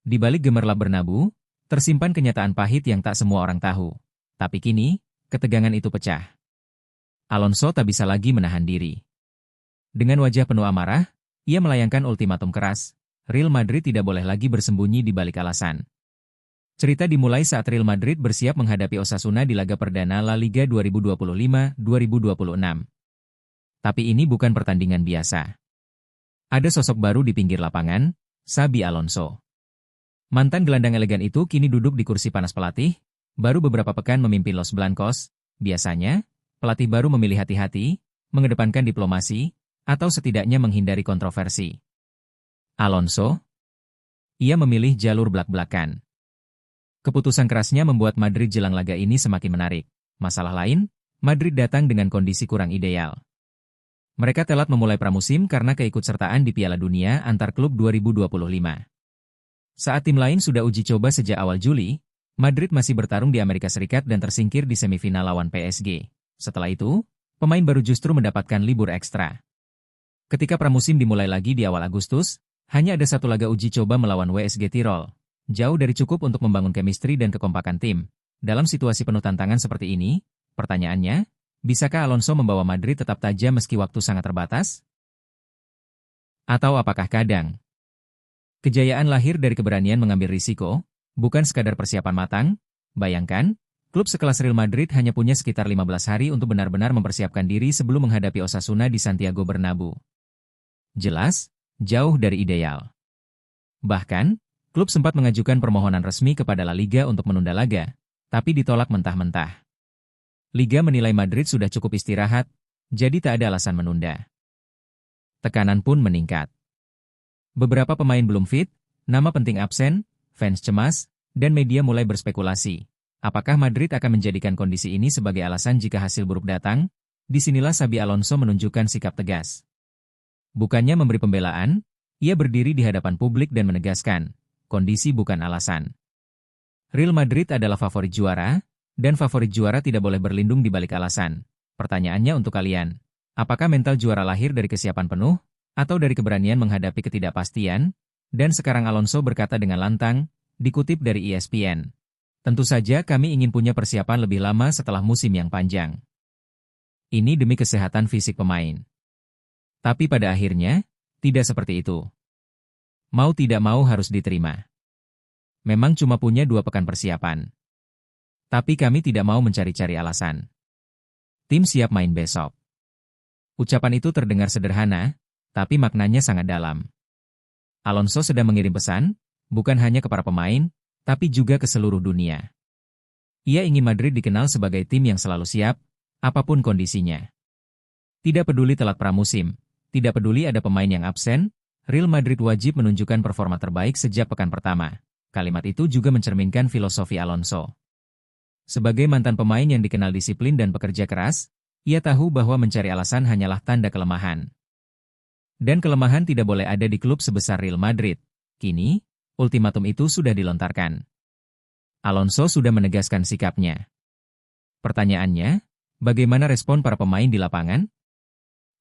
Di balik gemerlap Bernabu, tersimpan kenyataan pahit yang tak semua orang tahu. Tapi kini, ketegangan itu pecah. Alonso tak bisa lagi menahan diri. Dengan wajah penuh amarah, ia melayangkan ultimatum keras. Real Madrid tidak boleh lagi bersembunyi di balik alasan. Cerita dimulai saat Real Madrid bersiap menghadapi Osasuna di laga perdana La Liga 2025-2026. Tapi ini bukan pertandingan biasa. Ada sosok baru di pinggir lapangan, Xabi Alonso. Mantan gelandang elegan itu kini duduk di kursi panas pelatih, baru beberapa pekan memimpin Los Blancos. Biasanya, pelatih baru memilih hati-hati, mengedepankan diplomasi, atau setidaknya menghindari kontroversi. Alonso? Ia memilih jalur belak-belakan. Keputusan kerasnya membuat Madrid jelang laga ini semakin menarik. Masalah lain, Madrid datang dengan kondisi kurang ideal. Mereka telat memulai pramusim karena keikutsertaan di Piala Dunia antar klub 2025. Saat tim lain sudah uji coba sejak awal Juli, Madrid masih bertarung di Amerika Serikat dan tersingkir di semifinal lawan PSG. Setelah itu, pemain baru justru mendapatkan libur ekstra. Ketika pramusim dimulai lagi di awal Agustus, hanya ada satu laga uji coba melawan WSG Tirol. Jauh dari cukup untuk membangun chemistry dan kekompakan tim. Dalam situasi penuh tantangan seperti ini, pertanyaannya, bisakah Alonso membawa Madrid tetap tajam meski waktu sangat terbatas? Atau apakah kadang kejayaan lahir dari keberanian mengambil risiko, bukan sekadar persiapan matang? Bayangkan, klub sekelas Real Madrid hanya punya sekitar 15 hari untuk benar-benar mempersiapkan diri sebelum menghadapi Osasuna di Santiago Bernabeu. Jelas, jauh dari ideal. Bahkan, klub sempat mengajukan permohonan resmi kepada La Liga untuk menunda laga, tapi ditolak mentah-mentah. Liga menilai Madrid sudah cukup istirahat, jadi tak ada alasan menunda. Tekanan pun meningkat. Beberapa pemain belum fit, nama penting absen, fans cemas, dan media mulai berspekulasi. Apakah Madrid akan menjadikan kondisi ini sebagai alasan jika hasil buruk datang? Disinilah Xabi Alonso menunjukkan sikap tegas. Bukannya memberi pembelaan, ia berdiri di hadapan publik dan menegaskan, kondisi bukan alasan. Real Madrid adalah favorit juara, dan favorit juara tidak boleh berlindung di balik alasan. Pertanyaannya untuk kalian, apakah mental juara lahir dari kesiapan penuh, atau dari keberanian menghadapi ketidakpastian? Dan sekarang Alonso berkata dengan lantang, dikutip dari ESPN. Tentu saja kami ingin punya persiapan lebih lama setelah musim yang panjang. Ini demi kesehatan fisik pemain. Tapi pada akhirnya, tidak seperti itu. Mau tidak mau harus diterima. Memang cuma punya 2 pekan persiapan. Tapi kami tidak mau mencari-cari alasan. Tim siap main besok. Ucapan itu terdengar sederhana, tapi maknanya sangat dalam. Alonso sedang mengirim pesan, bukan hanya ke para pemain, tapi juga ke seluruh dunia. Ia ingin Madrid dikenal sebagai tim yang selalu siap, apapun kondisinya. Tidak peduli telat pramusim, tidak peduli ada pemain yang absen, Real Madrid wajib menunjukkan performa terbaik sejak pekan pertama. Kalimat itu juga mencerminkan filosofi Alonso. Sebagai mantan pemain yang dikenal disiplin dan pekerja keras, ia tahu bahwa mencari alasan hanyalah tanda kelemahan. Dan kelemahan tidak boleh ada di klub sebesar Real Madrid. Kini, ultimatum itu sudah dilontarkan. Alonso sudah menegaskan sikapnya. Pertanyaannya, bagaimana respon para pemain di lapangan?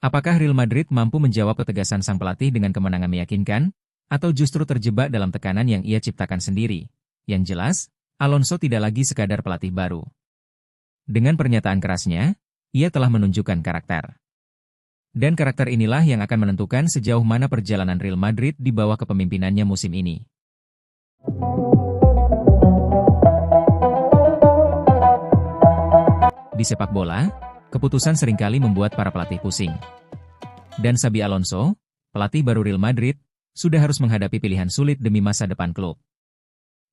Apakah Real Madrid mampu menjawab ketegasan sang pelatih dengan kemenangan meyakinkan, atau justru terjebak dalam tekanan yang ia ciptakan sendiri? Yang jelas, Alonso tidak lagi sekadar pelatih baru. Dengan pernyataan kerasnya, ia telah menunjukkan karakter. Dan karakter inilah yang akan menentukan sejauh mana perjalanan Real Madrid di bawah kepemimpinannya musim ini. Di sepak bola, keputusan seringkali membuat para pelatih pusing. Dan Xabi Alonso, pelatih baru Real Madrid, sudah harus menghadapi pilihan sulit demi masa depan klub.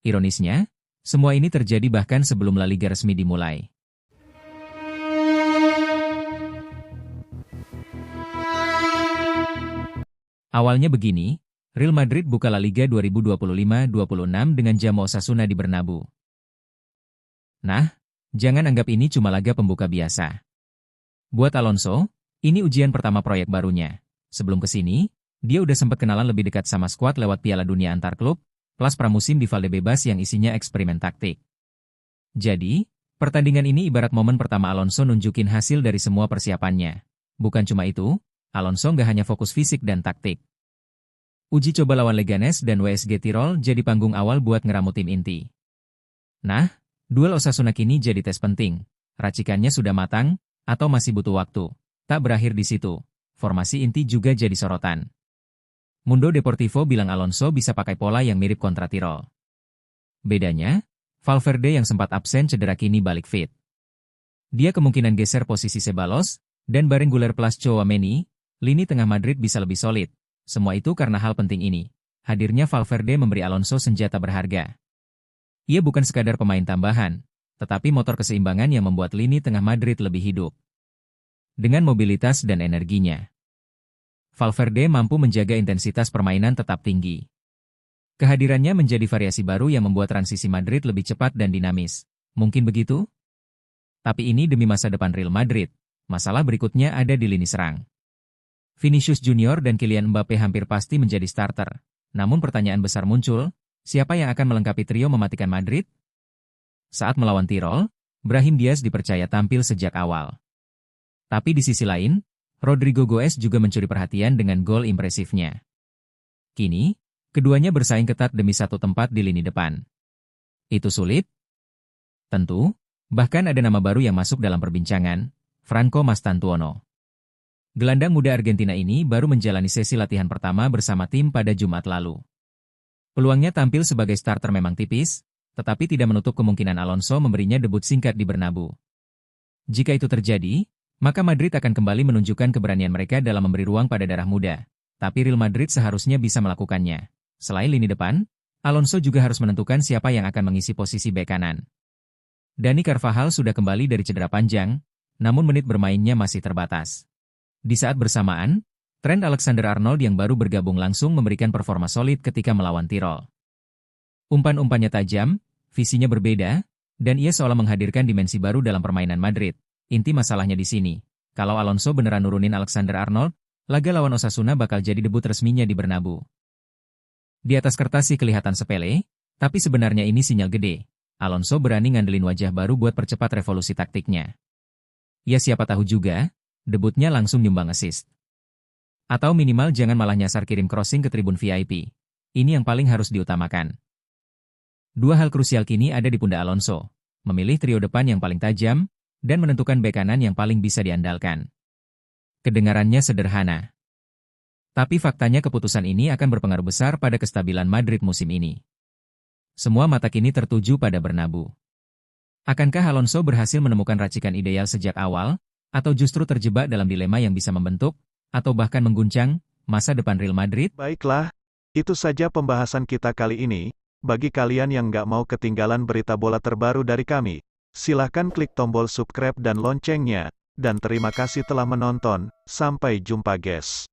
Ironisnya, semua ini terjadi bahkan sebelum La Liga resmi dimulai. Awalnya begini, Real Madrid buka La Liga 2025-26 dengan jamu Osasuna di Bernabeu. Nah, jangan anggap ini cuma laga pembuka biasa. Buat Alonso, ini ujian pertama proyek barunya. Sebelum kesini, dia udah sempat kenalan lebih dekat sama skuad lewat Piala Dunia antar klub, plus pramusim di Valdebebas yang isinya eksperimen taktik. Jadi, pertandingan ini ibarat momen pertama Alonso nunjukin hasil dari semua persiapannya. Bukan cuma itu, Alonso nggak hanya fokus fisik dan taktik. Uji coba lawan Leganes dan WSG Tirol jadi panggung awal buat ngeramu tim inti. Nah, duel Osasuna kini jadi tes penting. Racikannya sudah matang, atau masih butuh waktu? Tak berakhir di situ. Formasi inti juga jadi sorotan. Mundo Deportivo bilang Alonso bisa pakai pola yang mirip kontra Tirol. Bedanya, Valverde yang sempat absen cedera kini balik fit. Dia kemungkinan geser posisi Ceballos, dan bareng Güler plus Tchouaméni, lini tengah Madrid bisa lebih solid. Semua itu karena hal penting ini. Hadirnya Valverde memberi Alonso senjata berharga. Ia bukan sekadar pemain tambahan, tetapi motor keseimbangan yang membuat lini tengah Madrid lebih hidup. Dengan mobilitas dan energinya, Valverde mampu menjaga intensitas permainan tetap tinggi. Kehadirannya menjadi variasi baru yang membuat transisi Madrid lebih cepat dan dinamis. Mungkin begitu? Tapi ini demi masa depan Real Madrid. Masalah berikutnya ada di lini serang. Vinicius Junior dan Kylian Mbappe hampir pasti menjadi starter. Namun pertanyaan besar muncul, siapa yang akan melengkapi trio mematikan Madrid? Saat melawan Tirol, Brahim Diaz dipercaya tampil sejak awal. Tapi di sisi lain, Rodrigo Goes juga mencuri perhatian dengan gol impresifnya. Kini, keduanya bersaing ketat demi satu tempat di lini depan. Itu sulit? Tentu, bahkan ada nama baru yang masuk dalam perbincangan, Franco Mastantuono. Gelandang muda Argentina ini baru menjalani sesi latihan pertama bersama tim pada Jumat lalu. Peluangnya tampil sebagai starter memang tipis, tetapi tidak menutup kemungkinan Alonso memberinya debut singkat di Bernabeu. Jika itu terjadi, maka Madrid akan kembali menunjukkan keberanian mereka dalam memberi ruang pada darah muda. Tapi Real Madrid seharusnya bisa melakukannya. Selain lini depan, Alonso juga harus menentukan siapa yang akan mengisi posisi bek kanan. Dani Carvajal sudah kembali dari cedera panjang, namun menit bermainnya masih terbatas. Di saat bersamaan, Trent Alexander-Arnold yang baru bergabung langsung memberikan performa solid ketika melawan Tirol. Umpan-umpannya tajam, visinya berbeda, dan ia seolah menghadirkan dimensi baru dalam permainan Madrid. Inti masalahnya di sini, kalau Alonso beneran nurunin Alexander-Arnold, laga lawan Osasuna bakal jadi debut resminya di Bernabeu. Di atas kertas sih kelihatan sepele, tapi sebenarnya ini sinyal gede. Alonso berani ngandelin wajah baru buat percepat revolusi taktiknya. Ya siapa tahu juga, debutnya langsung nyumbang assist. Atau minimal jangan malah nyasar kirim crossing ke tribun VIP. Ini yang paling harus diutamakan. Dua hal krusial kini ada di pundak Alonso. Memilih trio depan yang paling tajam, dan menentukan bek kanan yang paling bisa diandalkan. Kedengarannya sederhana. Tapi faktanya keputusan ini akan berpengaruh besar pada kestabilan Madrid musim ini. Semua mata kini tertuju pada Bernabeu. Akankah Alonso berhasil menemukan racikan ideal sejak awal, atau justru terjebak dalam dilema yang bisa membentuk, atau bahkan mengguncang, masa depan Real Madrid? Baiklah, itu saja pembahasan kita kali ini. Bagi kalian yang nggak mau ketinggalan berita bola terbaru dari kami, silahkan klik tombol subscribe dan loncengnya. Dan terima kasih telah menonton, sampai jumpa guys.